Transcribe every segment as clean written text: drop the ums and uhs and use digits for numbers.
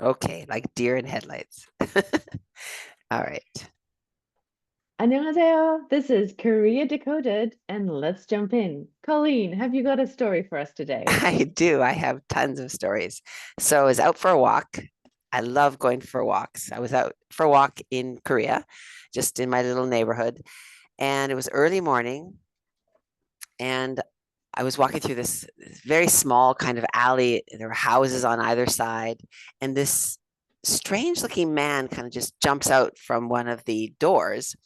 Okay, like deer in headlights. All right. Annyeonghaseyo, this is Korea Decoded, and let's jump in. Colleen, have you got a story for us today? I do. I have tons of stories. So I was out for a walk. I love going for walks. I was out for a walk in Korea, just in my little neighborhood. And it was early morning. And I was walking through this very small kind of alley. There were houses on either side. And this strange looking man kind of just jumps out from one of the doors.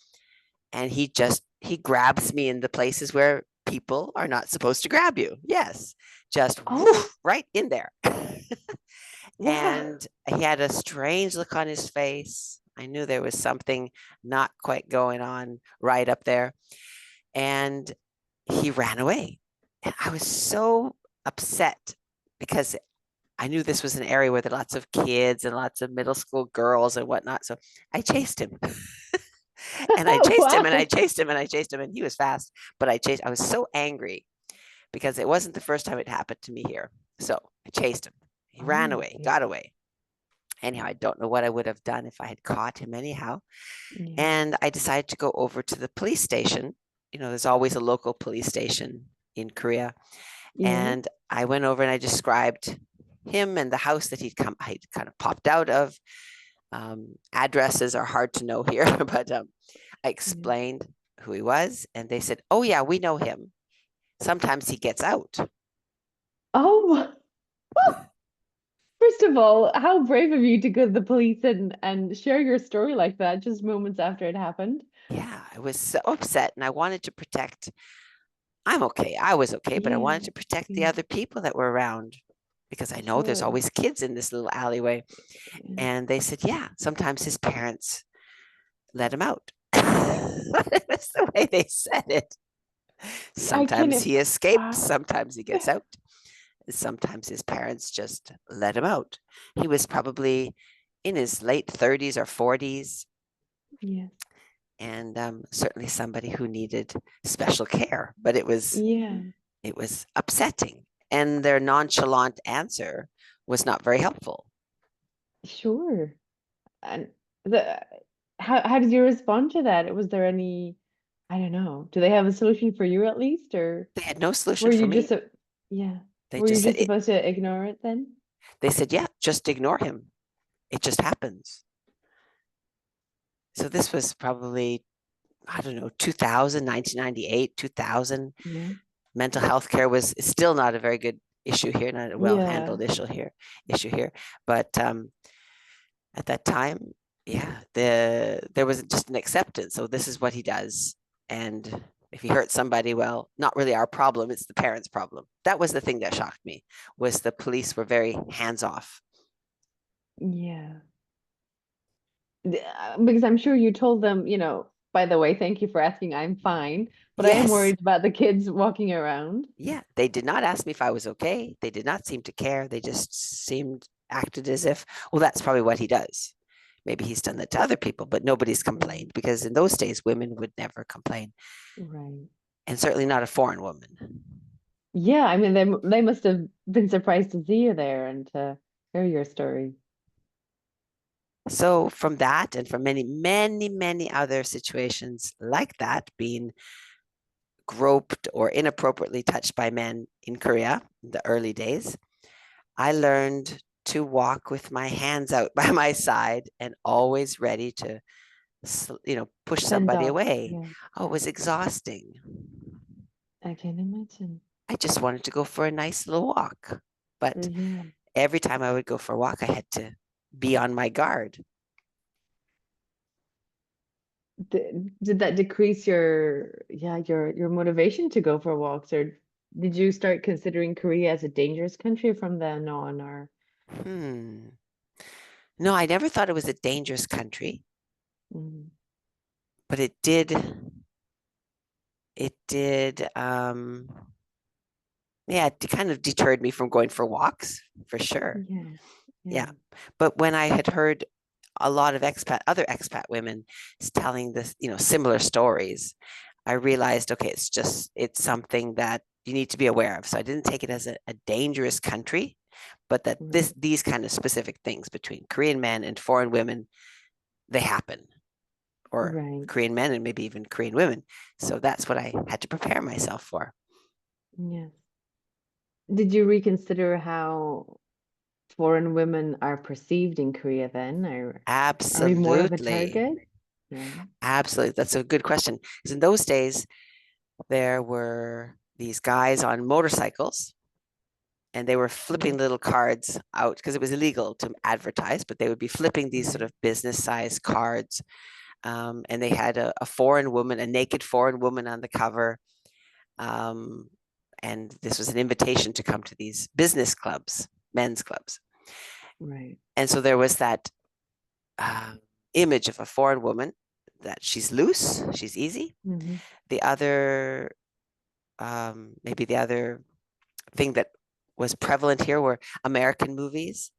And he grabs me in the places where people are not supposed to grab you. Yes, just Oh, woof, right in there. wow. And he had a strange look on his face. I knew there was something not quite going on right up there. And he ran away. And I was so upset because I knew this was an area where there were lots of kids and lots of middle school girls and whatnot. So I chased him. And I chased him and I Wow. chased him and I chased him and he was fast, but I was so angry because it wasn't the first time it happened to me here. So I chased him. He ran Oh, away, yeah. got away. Anyhow, I don't know what I would have done if I had caught him anyhow. Yeah. And I decided to go over to the police station. There's always a local police station in Korea. Yeah. And I went over and I described him and the house that he'd kind of popped out of. Addresses are hard to know here, but I Yeah. explained who he was, and they said, "Oh yeah, we know him. Sometimes he gets out." Oh, first of all, how brave of you to go to the police and share your story like that just moments after it happened. Yeah, I was so upset, and I wanted to protect. I'm okay. I was okay, but I Yeah. wanted to protect the Yeah. other people that were around because I know there's Sure. always kids in this little alleyway. Yeah. And they said, "Yeah, sometimes his parents let him out." That's the way they said it. I can. Sometimes he escapes, Wow. sometimes he gets out. Sometimes his parents just let him out. He was probably in his late 30s or 40s, Yeah. and certainly somebody who needed special care. But it was Yeah. it was upsetting, and their nonchalant answer was not very helpful. Sure. And the how did you respond to that? Was there any, I don't know, do they have a solution for you at least, or They had no were solution for you just me. yeah, They were you just said just it. supposed to ignore it then? They said, "Yeah, just ignore him. It just happens." So this was probably, I don't know, 2000, 1998, 2000. Yeah. Mental health care was still not a very good issue here, not a well Yeah. handled issue here. But at that time, yeah, there was just an acceptance. So this is what he does, and if he hurts somebody, well, not really our problem. It's the parents' problem. That was the thing that shocked me, was the police were very hands off. Yeah. Because I'm sure you told them, by the way, thank you for asking, I'm fine, but I am Yes, worried about the kids walking around. yeah, they did not ask me if I was okay. They did not seem to care. They just seemed acted as if, well, that's probably what he does. Maybe he's done that to other people, but nobody's Right. complained because in those days, women would never complain, Right. and certainly not a foreign woman. Yeah, I mean they must have been surprised to see you there and to hear your story. So, from that and from many, many, many other situations like that, being groped or inappropriately touched by men in Korea in the early days, I learned to walk with my hands out by my side and always ready to push Send somebody off. away. Yeah, Oh, it was exhausting. I can imagine. I just wanted to go for a nice little walk. But Yeah. every time I would go for a walk, I had to be on my guard. Did that decrease your motivation to go for walks, or did you start considering Korea as a dangerous country from then on, or Hmm. No, I never thought it was a dangerous country, mm, but it did, yeah, it kind of deterred me from going for walks for sure. yeah, yeah, Yeah. But when I had heard a lot of other expat women telling this, similar stories, I realized, okay, it's something that you need to be aware of. So I didn't take it as a dangerous country, but that Right. these kind of specific things between Korean men and foreign women, they happen, or Right. Korean men and maybe even Korean women. So that's what I had to prepare myself for. Yes. Did you reconsider how foreign women are perceived in Korea then? Or are we more of a Absolutely. target? Yeah. Absolutely. That's a good question. Because in those days, there were these guys on motorcycles and they were flipping Yeah. little cards out because it was illegal to advertise, but they would be flipping these sort Right. of business size cards. And they had a foreign woman, a naked foreign woman on the cover. Um, and this was an invitation to come to these business clubs, men's clubs. Right. And so there was that uh, image of a foreign woman that she's loose, she's easy. Hmm. The other, maybe the other thing that was prevalent here were American movies.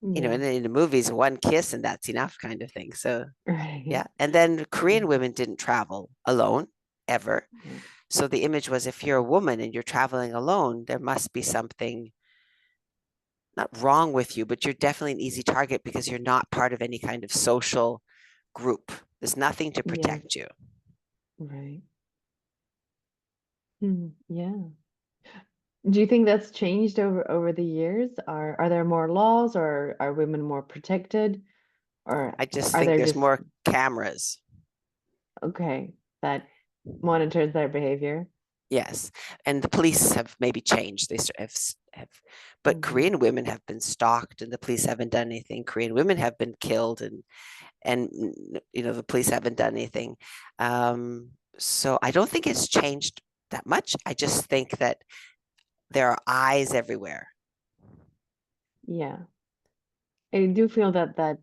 You know, Yeah. in the movies, one kiss and that's enough kind of thing. So, Right. yeah. And then Korean Yeah. women didn't travel alone ever. Yeah. So the image was if you're a woman and you're traveling alone, there must be something not wrong with you, but you're definitely an easy target because you're not part of any kind of social group. There's nothing to Yes. protect you. Right. Yeah. Do you think that's changed over the years? Are there more laws, or are women more protected, or I just are think there there's just more cameras. okay that monitors their behavior? Yes. And the police have maybe changed. Have, but Hmm. Korean women have been stalked and the police haven't done anything. Korean women have been killed and you know, the police haven't done anything. So I don't think it's changed that much. I just think that there are eyes everywhere. Yeah, I do feel that that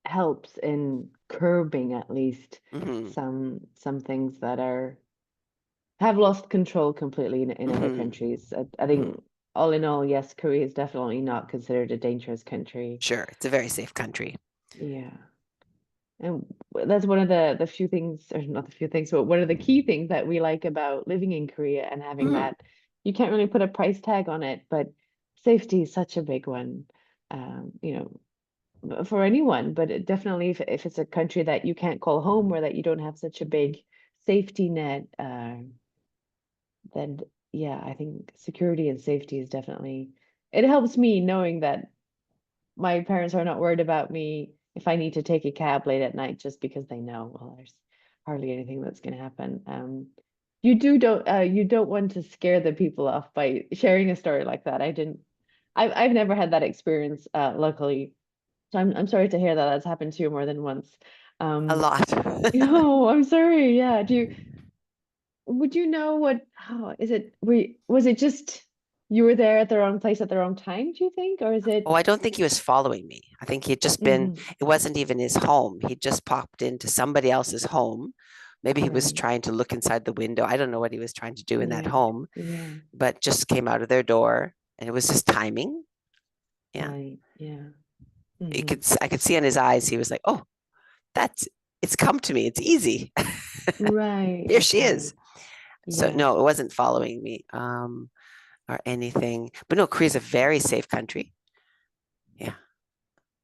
helps in curbing at least Hmm. some things that are have lost control completely in other Hmm. countries. I Hmm. think all in all, yes, Korea is definitely not considered a dangerous country. Sure. It's a very safe country. Yeah. And that's one of the few things, or not the few things, but one of the key things that we like about living in Korea and having Hmm. that. You can't really put a price tag on it, but safety is such a big one. You know, for anyone, but definitely if it's a country that you can't call home or that you don't have such a big safety net, then yeah, I think security and safety is definitely, it helps me knowing that my parents are not worried about me if I need to take a cab late at night just because they know, well, there's hardly anything that's going to happen. You don't want to scare the people off by sharing a story like that. I've never had that experience, luckily. So I'm sorry to hear that that's happened to you more than once. A Um, lot. no, I'm sorry. Yeah. Would you know what, how is it, was it just you were there at the wrong place at the wrong time, do you think? Or is Oh, it? I don't think he was following me. I think he had just been, Hmm. it wasn't even his home. He just popped into somebody else's home. Maybe he was Right. trying to look inside the window. I don't know what he was trying to do in that Yeah. home, Yeah. but just came out of their door and it was just timing. Yeah. Right. Yeah. You Hmm. could, I could see in his eyes, he was like, oh, that's, it's come to me. It's easy. Right. Here she Okay. is. So Yeah. no, it wasn't following me or anything. But no, Korea's a very safe country. Yeah.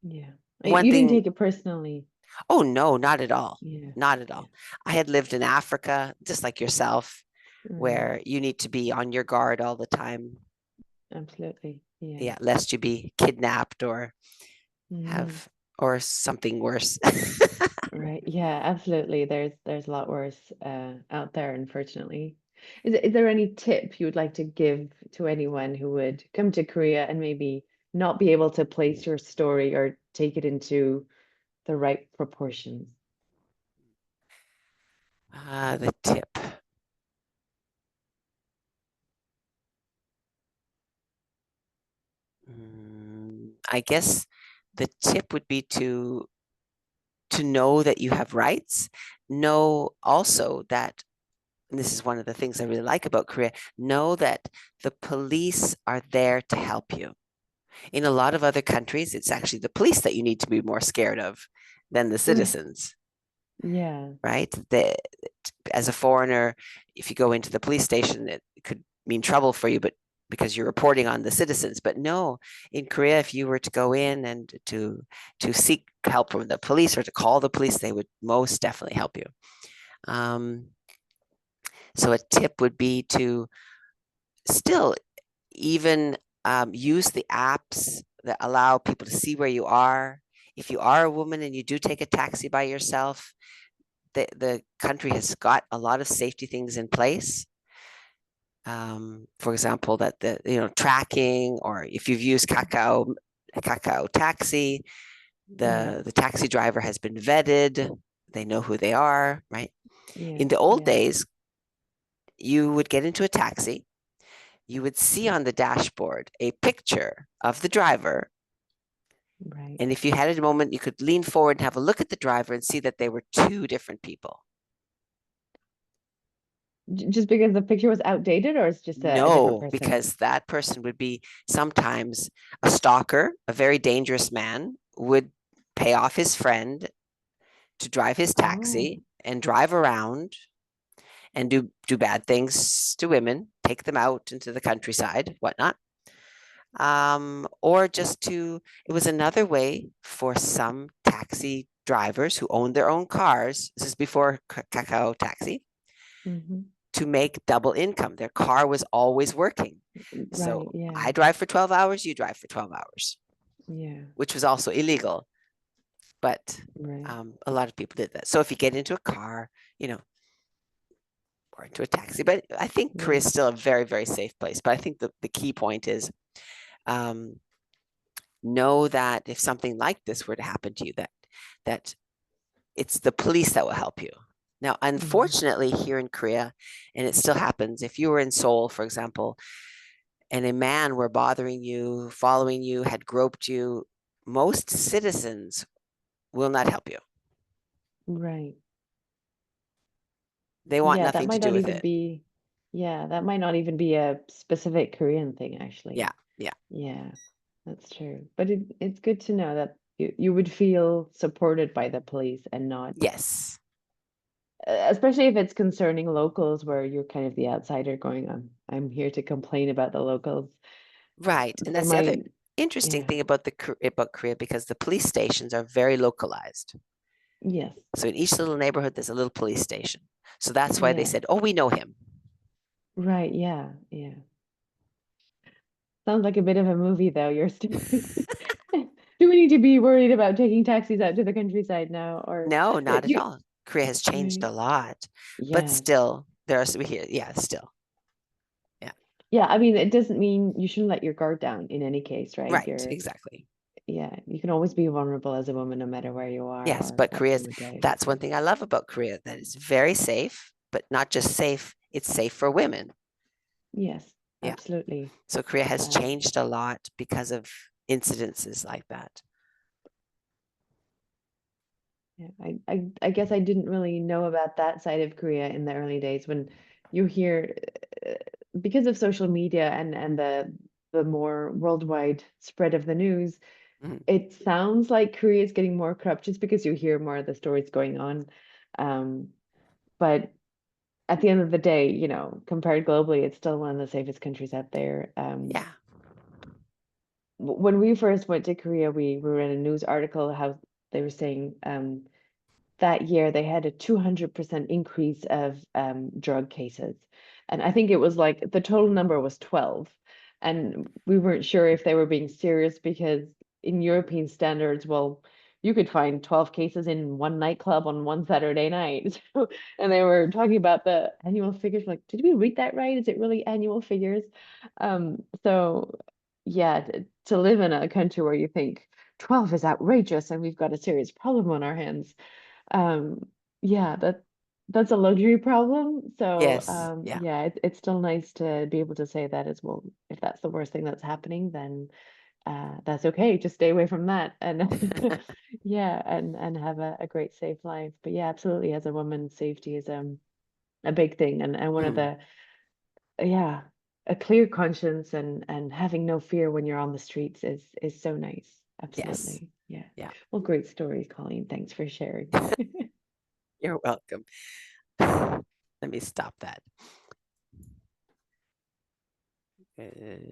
Yeah. One You didn't thing, take it personally. oh no, not at all. Yeah. Not at Yeah. all. I had lived in Africa, just like yourself, Right. where you need to be on your guard all the time. Absolutely. Yeah. Yeah, lest you be kidnapped or Hmm. have or something worse. Right. Yeah, absolutely. There's a lot worse out there, unfortunately. Is there any tip you would like to give to anyone who would come to Korea and maybe not be able to place your story or take it into the right proportions? The tip. I guess the tip would be to know that you have rights. Know also that, and this is one of the things I really like about Korea, know that the police are there to help you. In a lot of other countries, it's actually the police that you need to be more scared of than the Right. citizens, Yeah. right? As a foreigner, if you go into the police station, it could mean trouble for you, but because you're reporting on the citizens. But no, in Korea, if you were to go in and to seek help from the police or to call the police, they would most definitely help you. So a tip would be to still even use the apps that allow people to see where you are. If you are a woman and you do take a taxi by yourself, the country has got a lot of safety things in place. For example, that the tracking, or if you've used Kakao Taxi, the taxi driver has been vetted. They know who they are, right? In the old days, you would get into a taxi, you would see on the dashboard a picture of the driver. Right. And if you had a moment, you could lean forward and have a look at the driver and see that they were two different people. Just because the picture was outdated, or it's just a different No, person? because that person would be sometimes a stalker, a very dangerous man, would pay off his friend to drive his taxi and drive around and do bad things to women, take them out into the countryside, whatnot. Or just it was another way for some taxi drivers who owned their own cars, this is before Kakao Taxi, to make double income. Their car was always working. So I drive for 12 hours, you drive for 12 hours. Yeah. Which was also illegal. But a lot of people did that. So if you get into a car, or into a taxi, but I think Korea is still a very, very safe place. But I think the key point is know that if something like this were to happen to you, that it's the police that will help you. Now, unfortunately, here in Korea, and it still happens, if you were in Seoul, for example, and a man were bothering you, following you, had groped you, most citizens will not help you. Right. They want nothing to do with it. That might not even be a specific Korean thing, actually. Yeah. Yeah, that's true. But it's good to know that you would feel supported by the police and not. Yes. Especially if it's concerning locals, where you're kind of the outsider going on. I'm here to complain about the locals. Right. And that's the other interesting thing about Korea, because the police stations are very localized. Yes. So in each little neighborhood, there's a little police station. So that's why they said, oh, we know him. Right. Yeah. Sounds like a bit of a movie, though. You're still. Do we need to be worried about taking taxis out to the countryside now, or no, not at all. Korea has changed a lot, but still, there are here. Yeah, still. Yeah, I mean, it doesn't mean you shouldn't let your guard down in any case, right? Right, exactly. Yeah, you can always be vulnerable as a woman, no matter where you are. Yes, but that's one thing I love about Korea, that it's very safe, but not just safe, it's safe for women. Yes, absolutely. So Korea has changed a lot because of incidences like that. Yeah, I guess I didn't really know about that side of Korea in the early days. When you hear, because of social media and the more worldwide spread of the news, it sounds like Korea is getting more corrupt just because you hear more of the stories going on. But at the end of the day, compared globally, it's still one of the safest countries out there. When we first went to Korea, we were in a news article how they were saying that year they had a 200% increase of drug cases. And I think it was like the total number was 12. And we weren't sure if they were being serious, because in European standards, well, you could find 12 cases in one nightclub on one Saturday night. And they were talking about the annual figures. Like, did we read that right? Is it really annual figures? So yeah, to live in a country where you think 12 is outrageous and we've got a serious problem on our hands. Yeah, that's a luxury problem. So yeah, it's still nice to be able to say that as well. If that's the worst thing that's happening, then that's okay. Just stay away from that, and yeah, and have a great safe life. But yeah, absolutely, as a woman, safety is a big thing, and one of the a clear conscience and having no fear when you're on the streets is so nice. Absolutely. Yeah. Well, great story, Colleen. Thanks for sharing. You're welcome. Let me stop that. Uh,